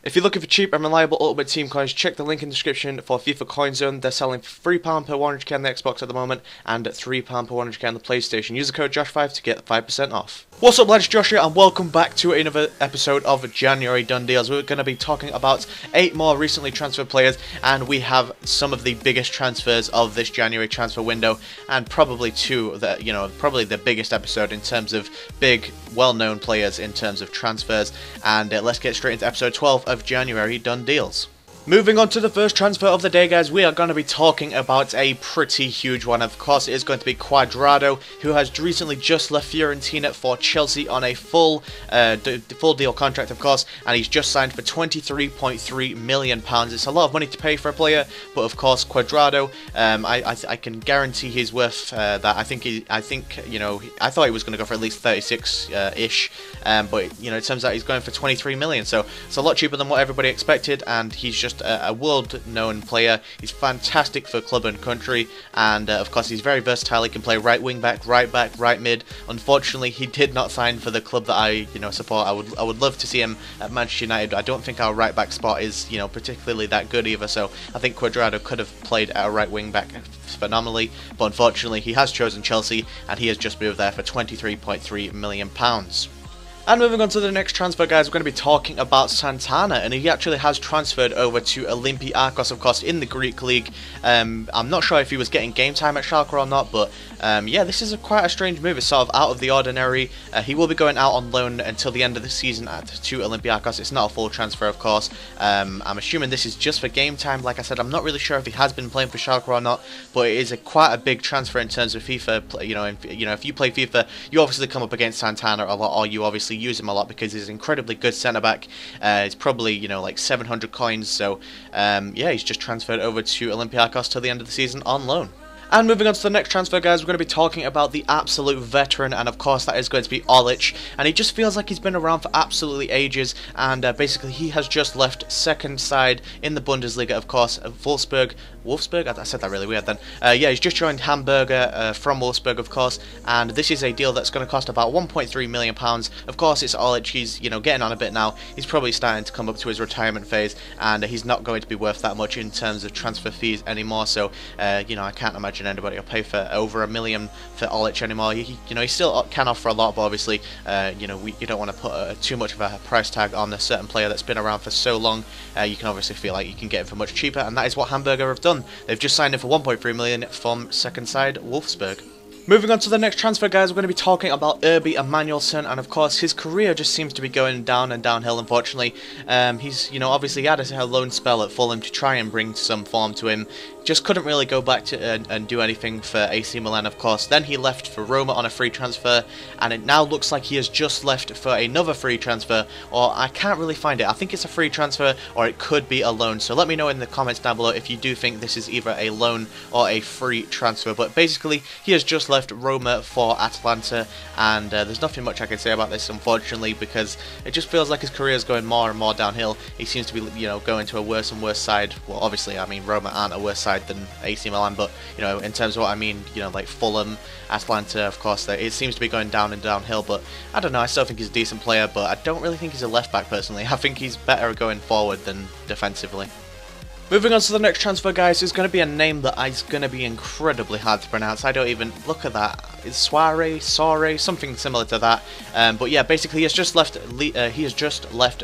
If you're looking for cheap and reliable Ultimate Team coins, check the link in the description for FIFA Coin Zone. They're selling for £3 per 100k on the Xbox at the moment and £3 per 100k on the PlayStation. Use the code Josh5 to get 5% off. What's up, lads? Josh here, and welcome back to another episode of January Done Deals. We're going to be talking about 8 more recently transferred players, and we have some of the biggest transfers of this January transfer window, and probably probably the biggest episode in terms of big, well-known players in terms of transfers. And let's get straight into episode 12 of January Done Deals. Moving on to the first transfer of the day, guys, we are going to be talking about a pretty huge one. Of course, it is going to be Cuadrado, who has recently just left Fiorentina for Chelsea on a full deal contract, of course, and he's just signed for £23.3 million. It's a lot of money to pay for a player, but of course, Cuadrado, I can guarantee he's worth that. I thought he was going to go for at least 36-ish, but it turns out he's going for 23 million, so it's a lot cheaper than what everybody expected, and he's just a world-known player. He's fantastic for club and country, and of course he's very versatile. He can play right wing back, right mid. Unfortunately, he did not sign for the club that I support. I would love to see him at Manchester United. I don't think our right back spot is particularly that good either. So I think Cuadrado could have played at a right wing back phenomenally, but unfortunately he has chosen Chelsea, and he has just moved there for £23.3 million. And moving on to the next transfer, guys, we're going to be talking about Santana, and he actually has transferred over to Olympiacos, of course, in the Greek league. I'm not sure if he was getting game time at Schalke or not, but yeah, this is quite a strange move. It's sort of out of the ordinary. He will be going out on loan until the end of the season to Olympiacos. It's not a full transfer, of course. I'm assuming this is just for game time. Like I said, I'm not really sure if he has been playing for Schalke or not, but it is quite a big transfer in terms of FIFA. If you play FIFA, you obviously come up against Santana a lot, or you obviously use him a lot because he's an incredibly good centre back. It's probably like 700 coins. So yeah, he's just transferred over to Olympiacos till the end of the season on loan. And moving on to the next transfer, guys, we're going to be talking about the absolute veteran, and of course that is going to be OLIC, and he just feels like he's been around for absolutely ages, and basically he has just left second side in the Bundesliga, of course, Wolfsburg, I said that really weird then. Yeah, he's just joined Hamburger from Wolfsburg, of course, and this is a deal that's going to cost about £1.3 million. Of course, it's OLIC. He's getting on a bit now. He's probably starting to come up to his retirement phase, and he's not going to be worth that much in terms of transfer fees anymore. So I can't imagine anybody will pay for over £1 million for OLIC anymore. He still can offer a lot, but obviously you don't want to put too much of a price tag on a certain player that's been around for so long. You can obviously feel like you can get him for much cheaper, and that is what Hamburger have done. They've just signed him for £1.3 million from second side Wolfsburg. Moving on to the next transfer, guys, we're going to be talking about EMANUELSON, and of course his career just seems to be going down and downhill, unfortunately. He's obviously had a loan spell at Fulham to try and bring some form to him. Just couldn't really go back to and do anything for AC Milan, of course. Then he left for Roma on a free transfer, and it now looks like he has just left for another free transfer, or I can't really find it. I think it's a free transfer, or it could be a loan. So let me know in the comments down below if you do think this is either a loan or a free transfer. But basically, he has just left Roma for Atalanta, and there's nothing much I can say about this, unfortunately, because it just feels like his career is going more and more downhill. He seems to be, going to a worse and worse side. Well, obviously, I mean, Roma aren't a worse side than AC Milan, but in terms of what I mean, like Fulham, Atalanta, of course, it seems to be going down and downhill. But I don't know, I still think he's a decent player, but I don't really think he's a left back personally. I think he's better going forward than defensively. Moving on to the next transfer, guys, is going to be a name that is going to be incredibly hard to pronounce. I don't even look at that. It's SOUARE, something similar to that. But yeah, basically he has just left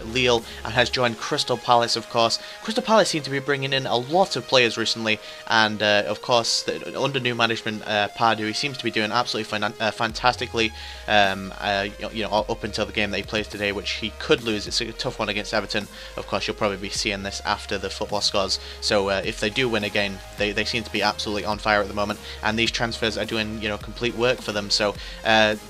Lille and has joined Crystal Palace, of course. Crystal Palace seem to be bringing in a lot of players recently, and of course under new management, Pardew, he seems to be doing absolutely fantastically. Up until the game that he plays today, which he could lose. It's a tough one against Everton. Of course, you'll probably be seeing this after the football scores. So if they do win again, they seem to be absolutely on fire at the moment, and these transfers are doing complete work for them. So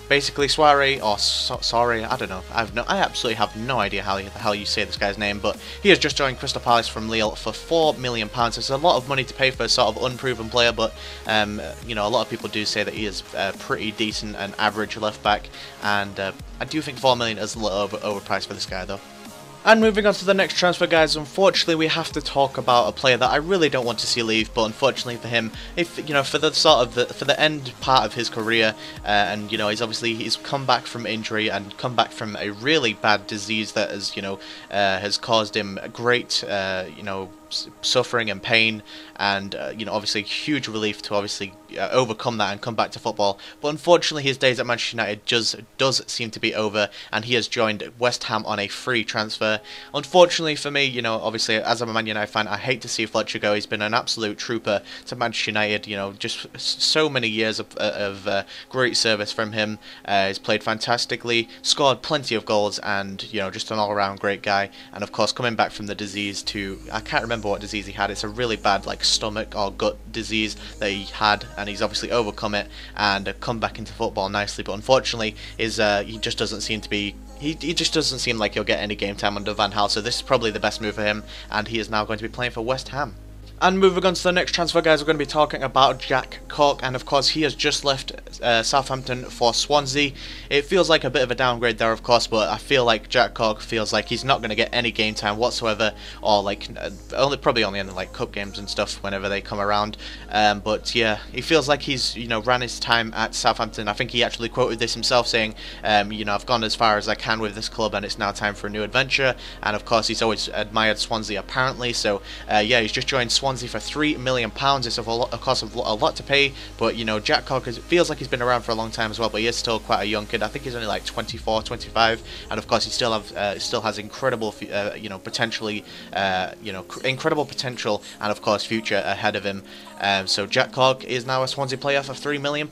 basically SOUARE, or sorry, I don't know. I absolutely have no idea how you say this guy's name, but he has just joined Crystal Palace from Lille for £4 million. It's a lot of money to pay for a sort of unproven player, but a lot of people do say that he is pretty decent and average left back, and I do think £4 million is a little overpriced for this guy, though. And moving on to the next transfer, guys, unfortunately we have to talk about a player that I really don't want to see leave, but unfortunately for him, if you know, for the end part of his career, and you know, he's come back from injury and come back from a really bad disease that has, you know, has caused him great, you know, suffering and pain, and you know, obviously huge relief to obviously overcome that and come back to football. But unfortunately his days at Manchester United does seem to be over, and he has joined West Ham on a free transfer. Unfortunately for me, you know, obviously as a Man United fan, I hate to see Fletcher go. He's been an absolute trooper to Manchester United, you know, just so many years of great service from him. He's played fantastically, scored plenty of goals, and you know, just an all-around great guy. And of course, coming back from the disease to, I can't remember what disease he had. It's a really bad like stomach or gut disease that he had, and he's obviously overcome it and come back into football nicely. But unfortunately, he just doesn't seem to be. He just doesn't seem like he'll get any game time under Van Gaal, so this is probably the best move for him, and he is now going to be playing for West Ham. And moving on to the next transfer, guys, we're going to be talking about Jack CORK, and of course he has just left Southampton for Swansea. It feels like a bit of a downgrade there, of course, but I feel like Jack CORK feels like he's not going to get any game time whatsoever, or like probably only in like cup games and stuff whenever they come around. But yeah, he feels like he's, you know, ran his time at Southampton. I think he actually quoted this himself, saying, you know, I've gone as far as I can with this club, and it's now time for a new adventure. And of course he's always admired Swansea apparently, so yeah, he's just joined Swansea for £3 million. It's of course a lot to pay, but you know, Jack CORK feels like he's been around for a long time as well, but he is still quite a young kid. I think he's only like 24, 25, and of course he still has incredible, you know, potentially, you know, incredible potential, and of course future ahead of him. So Jack CORK is now a Swansea player for £3 million.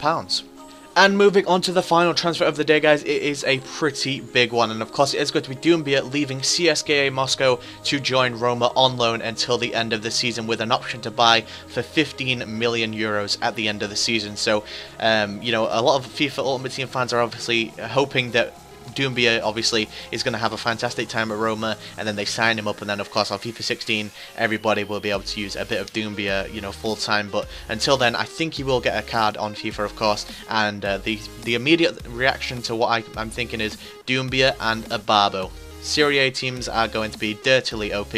And moving on to the final transfer of the day, guys, it is a pretty big one, and of course it is going to be Doumbia leaving CSKA Moscow to join Roma on loan until the end of the season, with an option to buy for €15 million at the end of the season. So, you know, a lot of FIFA Ultimate Team fans are obviously hoping that Doumbia obviously is going to have a fantastic time at Roma, and then they sign him up, and then of course on FIFA 16 everybody will be able to use a bit of Doumbia, you know, full time. But until then, I think he will get a card on FIFA, of course, and the immediate reaction to what I'm thinking is Doumbia and Ababo. Serie A teams are going to be dirtily OP,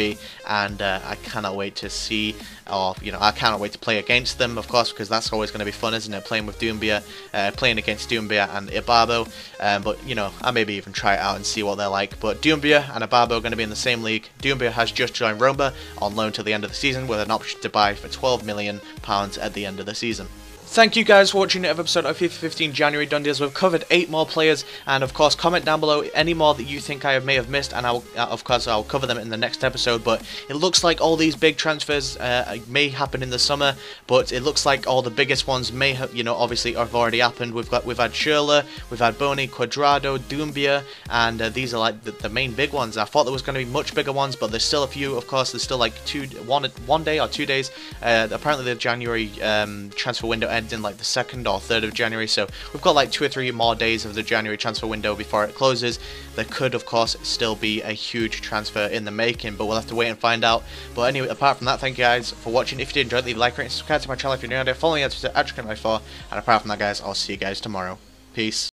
and I cannot wait to see, or you know, I cannot wait to play against them, of course, because that's always going to be fun, isn't it? Playing with Doumbia, playing against Doumbia and Ababo. But you know, I maybe even try it out and see what they're like. But Doumbia and Ababo are going to be in the same league. Doumbia has just joined Roma on loan till the end of the season, with an option to buy for £12 million at the end of the season. Thank you guys for watching another episode of FIFA 15 January Done Deals. We've covered 8 more players, and of course comment down below any more that you think I may have missed, and of course I'll cover them in the next episode. But it looks like all these big transfers may happen in the summer, but it looks like all the biggest ones may have, you know, obviously have already happened. We've had Schürrle, we've had Boni, Cuadrado, Doumbia, and these are like the main big ones. I thought there was going to be much bigger ones, but there's still a few. Of course, there's still like one day or 2 days. Apparently the January transfer window ends in like the 2nd or 3rd of January, so we've got like 2 or 3 more days of the January transfer window before it closes. There could of course still be a huge transfer in the making, but we'll have to wait and find out. But anyway, apart from that, thank you guys for watching. If you did enjoy, leave a like, rate, and subscribe to my channel if you're new. Follow me on Twitter at @Twitter, and apart from that, guys, I'll see you guys tomorrow. Peace.